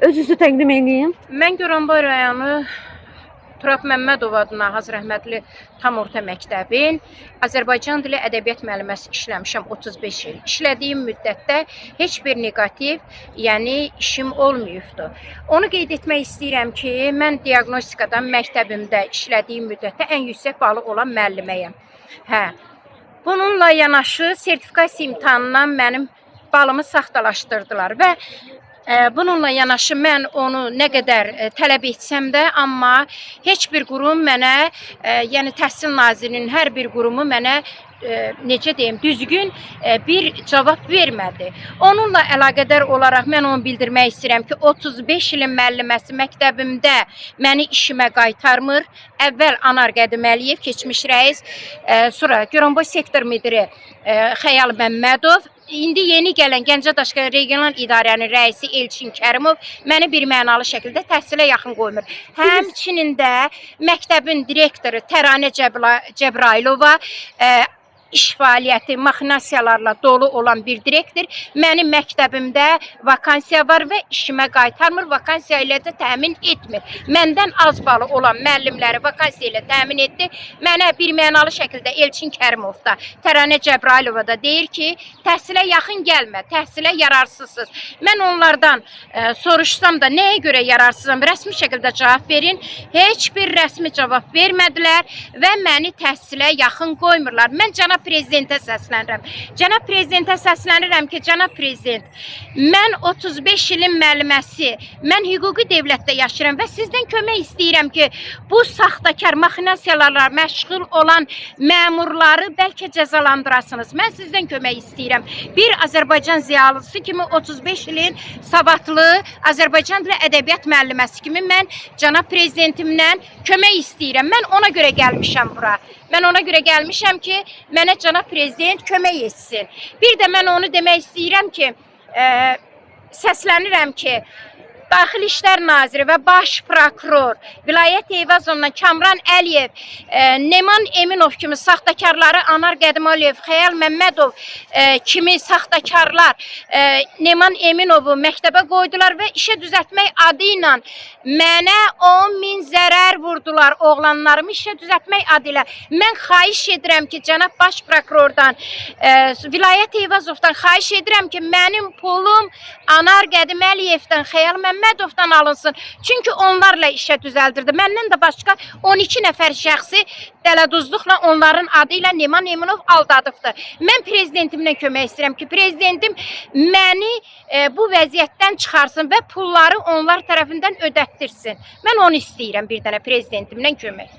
Özünüzü təqdim edin. Mən Goranboy rayonu Turab Məmmədov adına Haz rəhmətli tam orta məktəbin Azərbaycan dili ədəbiyyat müəlliməsi işləmişəm 35 il. İşlədiyim müddətdə heç bir negativ, yəni işim olmayıbdı. Onu qeyd etmək istəyirəm ki, mən diaqnostikadan məktəbimdə işlədiyim müddətdə ən yüksək balı olan müəlliməyəm. Bununla yanaşı sertifikasiya imtahanından mənim balımı saxtalaşdırdılar və bununla yanaşı mən onu nə qədər tələb etsəm də, amma heç bir qurum mənə, yəni Təhsil Nazirinin hər bir qurumu mənə necə deyim, düzgün bir cavab vermədi. Onunla əlaqədar olaraq mən onu bildirmək istəyirəm ki, 35 ilin müəlliməsi məktəbimdə məni işimə qaytarmır. Əvvəl Anar Qədiməliyev, keçmiş rəis, sonra Goranboy sektor müdiri Xəyal Məmmədov, İndi yeni gələn Gəncə-Daşkəsən regional idarənin rəisi Elçin Kərimov məni bir mənalı şəkildə təhsilə yaxın qoymur. Həmçinin də məktəbin direktoru Təranə Cəbrailova iş fəaliyyəti, maxinasiyalarla dolu olan bir direktor mənim məktəbimdə vakansiya var və işimə qaytarmır, vakansiya ilə də təmin etmir. Məndən az balı olan müəllimləri vakansiya ilə təmin etdi. Mənə bir mənalı şəkildə Elçin Kərimov da, Təranə Cəbrailova da deyir ki, təhsilə yaxın gəlmə, təhsilə yararsızsınız. Mən onlardan soruşsam da nəyə görə yararsızam, rəsmi şəkildə cavab verin. Heç bir rəsmi cavab vermədilər və məni təhsilə yaxın qoymurlar. Mən cənab prezidentə səslənirəm. Cənab prezidentə səslənirəm ki, cənab prezident, mən 35 ilin müəlliməsi, mən hüquqi dövlətdə yaşayıram və sizdən kömək istəyirəm ki, bu saxtakar maxinasiyalarla məşğul olan məmurları bəlkə cəzalandırasınız. Mən sizdən kömək istəyirəm. Bir Azərbaycan ziyalısı kimi 35 ilin savadlı Azərbaycan dili ədəbiyyat müəlliməsi kimi mən cənab prezidentimdən kömək istəyirəm. Mən ona görə gəlmişəm bura. Mən ona görə gəlmişəm ki, mənə cənab prezident kömək etsin. Bir də mən onu demək istəyirəm ki, səslənirəm ki, Daxili İşlər Naziri və Baş Prokuror Vilayət Eyvazovla Kamran Əliyev, Neman Eminov kimi saxtakarları, Anar Qədimaliyev, Xəyal Məmmədov kimi saxtakarlar Neman Eminovu məktəbə qoydular və işə düzəltmək adı ilə mənə 10.000 zərər vurdular, oğlanlarımı işə düzəltmək adı ilə. Mən xahiş edirəm ki, cənab Baş Prokurordan, Vilayət Eyvazovdan xahiş edirəm ki, mənim pulum Anar Qədiməliyevdən, Xəyal Məmmədovdan alınsın. Çünki onlarla işə düzəldirdi. Məndən də başqa 12 nəfər şəxsi dələduzluqla onların adı ilə Neman Eminov aldadıbdır. Mən prezidentimdən kömək istəyirəm ki, prezidentim məni bu vəziyyətdən çıxarsın və pulları onlar tərəfindən ödətdirsin. Mən onu istəyirəm bir dənə prezidentimdən kömək.